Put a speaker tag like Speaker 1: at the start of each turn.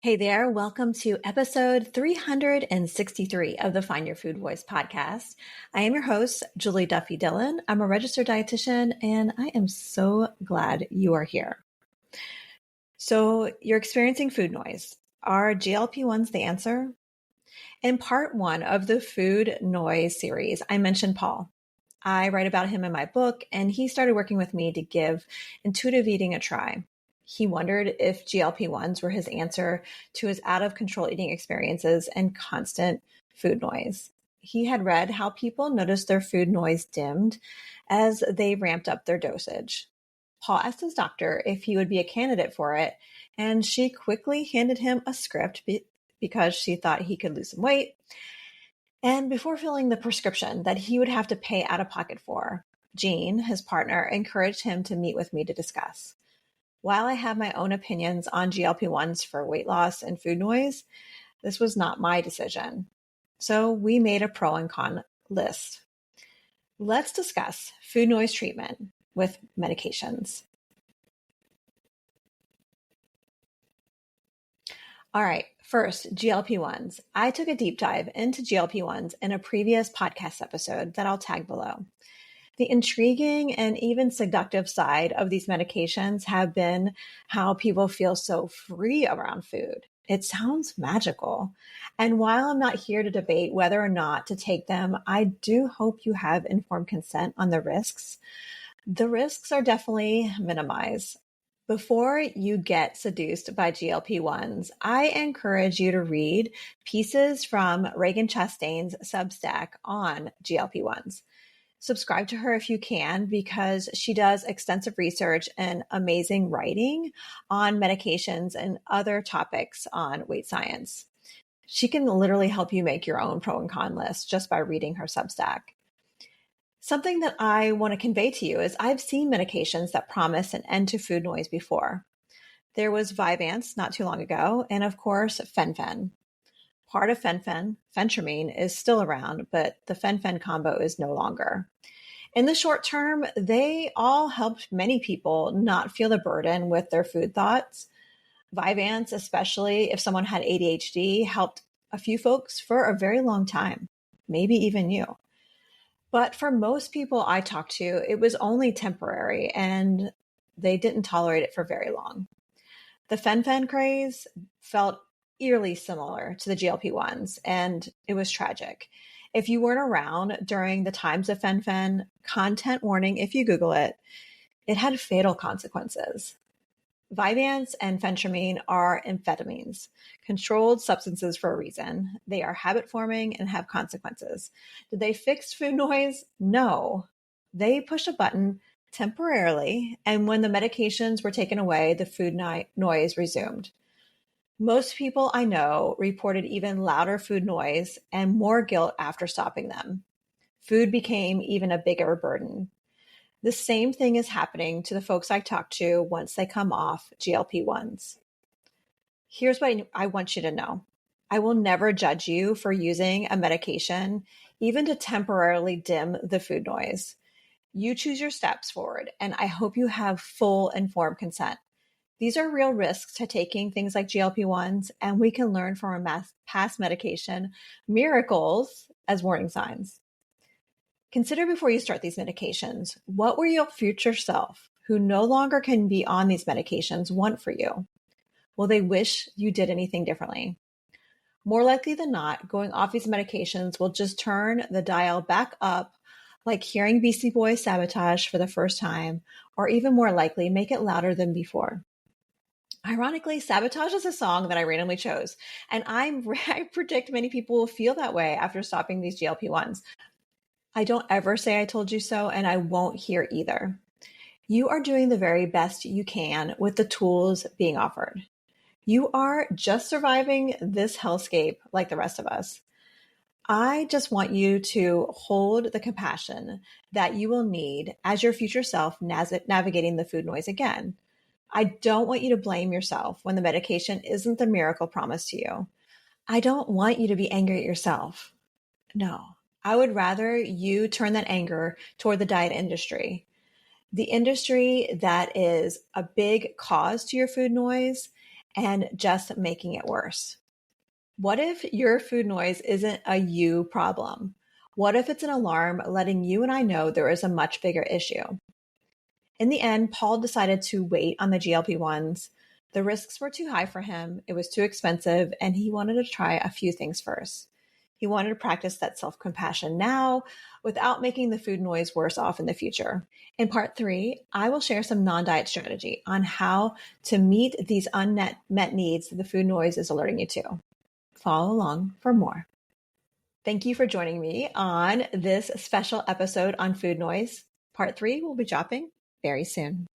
Speaker 1: Hey there, welcome to episode 363 of the Find Your Food Voice podcast. I am your host, Julie Duffy Dillon. I'm a registered dietitian, and I am so glad you are here. So, you're experiencing food noise. Are GLP-1s the answer? In part one of the food noise series, I mentioned Paul. I write about him in my book, and he started working with me to give intuitive eating a try. He wondered if GLP-1s were his answer to his out-of-control eating experiences and constant food noise. He had read how people noticed their food noise dimmed as they ramped up their dosage. Paul asked his doctor if he would be a candidate for it, and she quickly handed him a script because she thought he could lose some weight. And before filling the prescription that he would have to pay out of pocket for, Jean, his partner, encouraged him to meet with me to discuss. While I have my own opinions on GLP-1s for weight loss and food noise, this was not my decision. So we made a pro and con list. Let's discuss food noise treatment with medications. All right, first, GLP-1s. I took a deep dive into GLP-1s in a previous podcast episode that I'll tag below. The intriguing and even seductive side of these medications have been how people feel so free around food. It sounds magical. And while I'm not here to debate whether or not to take them, I do hope you have informed consent on the risks. The risks are definitely minimized. Before you get seduced by GLP-1s, I encourage you to read pieces from Reagan Chastain's Substack on GLP-1s. Subscribe to her if you can, because she does extensive research and amazing writing on medications and other topics on weight science. She can literally help you make your own pro and con list just by reading her Substack. Something that I want to convey to you is I've seen medications that promise an end to food noise before. There was Vyvanse not too long ago, and of course, Fen-Phen. Part of Fen-Phen, phentermine, is still around, but the Fen-Phen combo is no longer. In the short term, they all helped many people not feel the burden with their food thoughts. Vyvanse, especially if someone had ADHD, helped a few folks for a very long time, maybe even you. But for most people I talked to, it was only temporary and they didn't tolerate it for very long. The Fen-Phen craze felt eerily similar to the GLP-1s, and it was tragic. If you weren't around during the times of Fen-Phen, content warning if you Google it, it had fatal consequences. Vyvanse and phentermine are amphetamines, controlled substances for a reason. They are habit-forming and have consequences. Did they fix food noise? No. They pushed a button temporarily, and when the medications were taken away, the food noise resumed. Most people I know reported even louder food noise and more guilt after stopping them. Food became even a bigger burden. The same thing is happening to the folks I talk to once they come off GLP-1s. Here's what I want you to know. I will never judge you for using a medication, even to temporarily dim the food noise. You choose your steps forward, and I hope you have full informed consent. These are real risks to taking things like GLP-1s, and we can learn from our past medication miracles as warning signs. Consider before you start these medications, what will your future self, who no longer can be on these medications, want for you? Will they wish you did anything differently? More likely than not, going off these medications will just turn the dial back up, like hearing Beastie Boys Sabotage for the first time, or even more likely, make it louder than before. Ironically, Sabotage is a song that I randomly chose, and I predict many people will feel that way after stopping these GLP-1s. I don't ever say I told you so, and I won't hear either. You are doing the very best you can with the tools being offered. You are just surviving this hellscape like the rest of us. I just want you to hold the compassion that you will need as your future self navigating the food noise again. I don't want you to blame yourself when the medication isn't the miracle promised to you. I don't want you to be angry at yourself. No, I would rather you turn that anger toward the diet industry, the industry that is a big cause to your food noise and just making it worse. What if your food noise isn't a you problem? What if it's an alarm letting you and I know there is a much bigger issue? In the end, Paul decided to wait on the GLP-1s. The risks were too high for him, it was too expensive, and he wanted to try a few things first. He wanted to practice that self-compassion now without making the food noise worse off in the future. In part 3, I will share some non-diet strategy on how to meet these unmet needs that the food noise is alerting you to. Follow along for more. Thank you for joining me on this special episode on food noise. Part 3 will be dropping very soon.